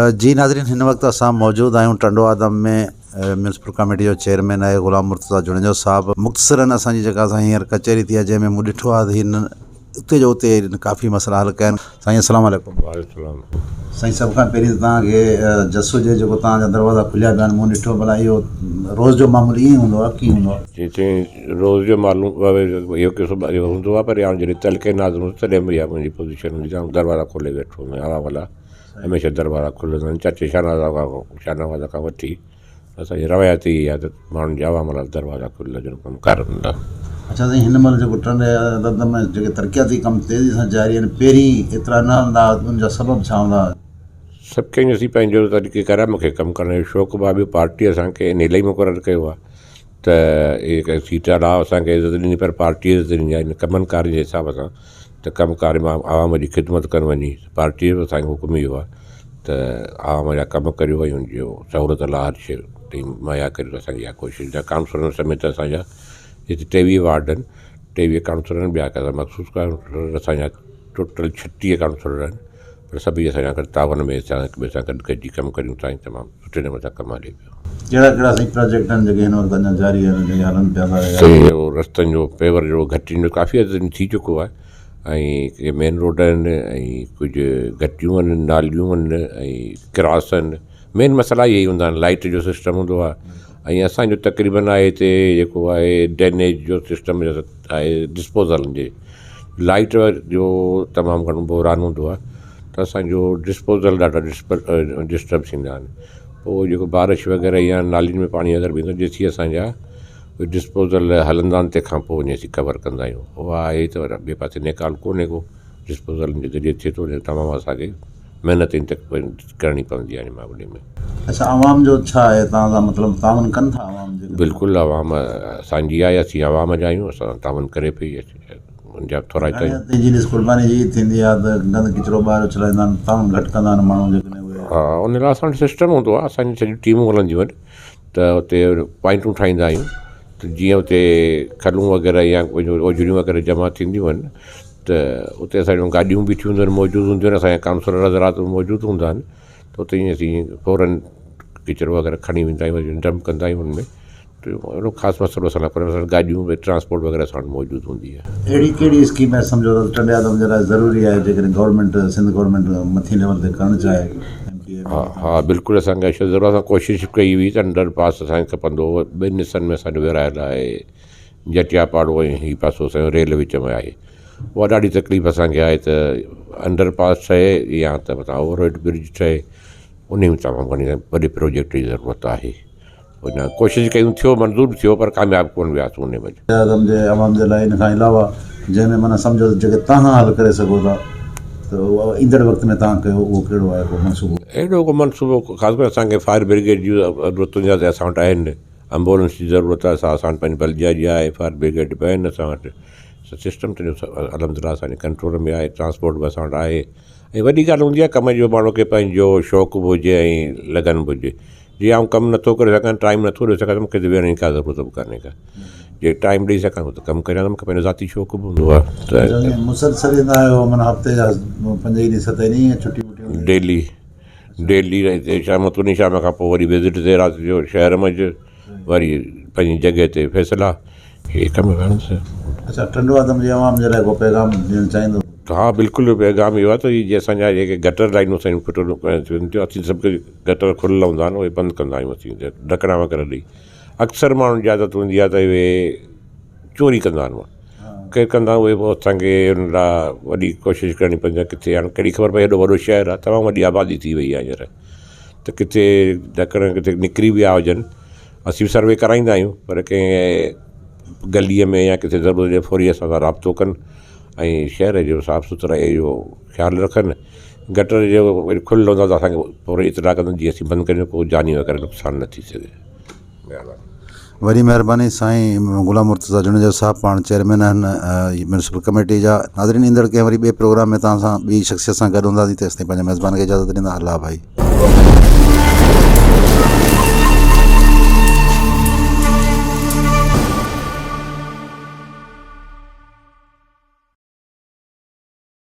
जी नाज़रीन, हिन वक़्तु असां मौजूदु आहियूं टंडो आदम में म्यूनसिपल कमेटी जो चेयरमैन आहे ग़ुलाम मुर्तज़ा जुनेजो साहिबु। मुख़्तसरनि असांजी जेका असां हींअर कचहरी थी आहे जंहिंमें मूं ॾिठो आहे त हिन उते जो उते काफ़ी मसइला हल कया आहिनि। साईं अस्सलाम वालेकुम। वालेकुम। साईं, सभ खां पहिरीं त तव्हांखे जस हुजे जेको तव्हांजा दरवाज़ा खुलिया पिया आहिनि। मूं ॾिठो भला इहो रोज़ जो मामूल ईअं हूंदो आहे, कीअं हूंदो आहे? जीअं रोज़ जो मालूम इहो किसो हूंदो आहे, पर हाणे जॾहिं तलके नाज़ हूंदो तॾहिं बि आहे मुंहिंजी पोज़ीशन हूंदी आहे। दरवाज़ा खोले वेठो हूंदो आहियां, हवा वाला हमेशह दरवाज़ा खुलंदा आहिनि। चाचे शाहनवाज़ खां वठी असांजी रवायती आहे त माण्हुनि जा हवा वाला दरवाज़ा खुलियल हुजनि, कमु कार हूंदा। अच्छा साईं, हिन महिल जेको टंडे आदम में जेके तरक़ियाती कम तेज़ी सां जारी आहिनि, पहिरीं एतिरा न हलंदा, उनजा सबब छा हूंदा? सभु कंहिं असीं पंहिंजो तरीक़े करे मूंखे कमु करण जो शौक़ु आहे। ॿियो पार्टी असांखे इन लाइ मुक़ररु कयो आहे त इहे सीट अलावा असांखे इज़त ॾिनी, पर पार्टी इज़त ॾिनी आहे इन कमनि कार जे हिसाब सां त कमु कार में आवाम जी ख़िदमत कनि वञी। पार्टीअ बि असांखे हुकुम इहो आहे त आवाम जा कमु करियो ऐं हुनजो सहूलियत लाइ हर शइ टीम मुहैया करियो। असांजी इहा कोशिशि आहे। काउंसलर समेत असांजा हिते 23 वार्ड आहिनि, 23 काउंसलर आहिनि। ॿिया कंदा मख़सूस काउंसलर असांजा टोटल 36 काउंसलर आहिनि, पर सभई असांजा गॾु तावन में असां हिक ॿिए सां गॾिजी कमु करियूं था। तमामु सुठे नमूने सां कमु हले पियो। कहिड़ा कहिड़ा साईं प्रोजेक्ट आहिनि जेके हिन वक़्तु अञा जारी आहिनि, जेके हलनि पिया था? साईं, रस्तनि जो पेवर जो घटियुनि जो काफ़ी हद थी चुको आहे, ऐं मेन रोड आहिनि, ऐं कुझु घटियूं आहिनि, नालियूं आहिनि, ऐं क्रॉस आहिनि। मेन मसइला इहे ई हूंदा आहिनि। लाइट जो सिस्टम हूंदो आहे, ऐं असांजो तक़रीबन आहे हिते जेको आहे ड्रेनेज जो सिस्टम आहे, डिस्पोज़ल जे लाइट जो तमामु घणो बहिरान हूंदो आहे, त असांजो डिस्पोज़ल ॾाढा डिस्टर्ब थींदा आहिनि। पोइ जेको बारिश वग़ैरह या नालियुनि में पाणी अगरि वेंदो जेसी असांजा डिस्पोज़ल हलंदा आहिनि, तंहिंखां पोइ वञी असीं कवर कंदा आहियूं। उहा आहे त ॿिए पासे निकाल कोन्हे को, डिस्पोज़ल जे ज़रिए थिए थो। तमामु असांखे महिनत करणी पवंदी आहे हिन मामले में। अच्छा, आवाम जो छा आहे? तव्हांजा मतिलबु तावन कनि था आवाम? बिल्कुलु, आवाम असांजी आहे, असीं आवाम जा आहियूं। असां तावन करे पई मुंहिंजा थोरा कुर्बानी जी थींदी आहे त गंद किचिरो ॿाहिरि उछलाईंदा आहिनि, तावन घटि कंदा आहिनि माण्हू जेकॾहिं उहे। हा, उन लाइ असां वटि सिस्टम हूंदो आहे। असांजी सॼियूं टीमूं हलंदियूं आहिनि, त उते पॉइंटूं ठाहींदा आहियूं, त जीअं उते खलूं वग़ैरह या ओजड़ियूं वग़ैरह जमा थींदियूं आहिनि, त उते असांजूं गाॾियूं बीठियूं हूंदियूं आहिनि, मौजूदु हूंदियूं आहिनि। असांजा काउंसलर हज़रात मौजूदु हूंदा आहिनि, त उते ईअं असीं फ़ौरन किचिरो वग़ैरह खणी वेंदा आहियूं, डंप कंदा आहियूं हुन में। त अहिड़ो ख़ासि मसइलो असां पर गाॾियूं में ट्रांसपोर्ट वग़ैरह असां वटि मौजूदु हूंदी आहे। अहिड़ी कहिड़ी स्कीम आहे सम्झो त टंडे आदम जे लाइ ज़रूरी आहे, जेकॾहिं गवर्नमेंट सिंध गवर्नमेंट मथीं लेवल ते करणु चाहे? हा, बिल्कुलु असांखे ज़रूरु असां कोशिशि कई हुई त अंडर पास असांखे खपंदो हो। ॿिनि हिसनि में असांजो विरहायल आहे, जटिया पाड़ो ऐं हीउ पासो असांजो रेल विच में आहे। उहा ॾाढी तकलीफ़ असांखे आहे त अंडर पास ठहे या त मतिलबु ओवर हेड ब्रिज ठहे, उन में तमामु घणी वॾे प्रोजेक्ट जी ज़रूरत आहे। हुन कोशिशि कयूं, थियो मंज़ूरु थियो, पर कामयाबु कोन वियासीं उन में। आदम जे आवाम जे लाइ इन खां अलावा जंहिंमें माना सम्झो जेके तव्हां हल करे सघो था, त उहा ईंदड़ वक़्त में तव्हां कयो, उहो कहिड़ो आहे को मनसूबो? अहिड़ो को मनसूबो ख़ासि करे असांखे फायर ब्रिगेड जी ज़रूरतुनि जा त असां वटि आहिनि। एम्बुलेंस जी ज़रूरत आहे, असां वटि पंहिंजी बलजिया जी आहे, फायर ब्रिगेड बि आहिनि असां वटि। सिस्टम त अलहमदिल्ला असांजे कंट्रोल में आहे। ट्रांसपोर्ट बि असां वटि आहे। ऐं वॾी ॻाल्हि हूंदी आहे कम जो, माण्हू खे पंहिंजो शौक़ु बि हुजे ऐं लगन बि हुजे। जीअं आउं कमु नथो करे सघां, टाइम नथो ॾेई सघां, त मूंखे त वेहण जी का ज़रूरत बि कान्हे का। जे टाइम ॾेई सघां त कमु करियां, त मूंखे पंहिंजो ज़ाती शौक़ु बि हूंदो आहे। त मुसलसल ईंदा आहियो, माना हफ़्ते जा 5 ॾींहं 7 ॾींहं छुटी वुटी? डेली शाम तुनी शाम खां पोइ वरी विज़िट ते राति जो शहर मंझि, वरी पंहिंजी जॻह ते फ़ैसिला, इहे कमु वेहण। अच्छा, टंडो आदम जी आवाम जे लाइ को पैगाम ॾियणु चाहींदो? हा, बिल्कुलु पैगाम इहो आहे त जीअं असांजा जेके गटर लाइनूं असांजूं फिटल थियनि थियूं, असीं सभु गटर खुलियल हूंदा आहिनि, उहे बंदि कंदा आहियूं असीं, ढकणा वग़ैरह ॾेई। अक्सर माण्हुनि जी आदत हूंदी आहे त उहे चोरी कंदा आहिनि, केरु कंदा उहे पोइ असांखे हुन लाइ वॾी कोशिशि करणी पवंदी आहे। किथे हाणे कहिड़ी ख़बर पए, हेॾो वॾो शहर आहे, तमामु वॾी आबादी थी वई आहे हींअर, त किथे ढकण किथे निकिरी विया हुजनि, असीं बि सर्वे कराईंदा आहियूं, पर कंहिं गलीअ में या किथे ज़रूरत हुजे फौरी असां सां राब्तो कनि ऐं शहर जो साफ़ु सुथराई जो ख़्यालु रखनि। गटर जो वरी खुलियलु हूंदो त असांखे फौरी इतला कंदा, जीअं असीं बंदि करियूं, पोइ जानी वग़ैरह नुक़सानु न थी सघे। वॾी महिरबानी साईं ग़ुलाम मुर्तज़ा जुनेजो साहिबु, पाण चेयरमैन आहिनि म्यूनसिपल कमेटी जा। नाज़रीन, ईंदड़ कंहिं वरी ॿिए प्रोग्राम में तव्हां सां ॿी शख़्सियत सां गॾु हूंदासीं, तेसिताईं पंहिंजे मेज़बान खे इजाज़त ॾींदा। अल्लाह भाई।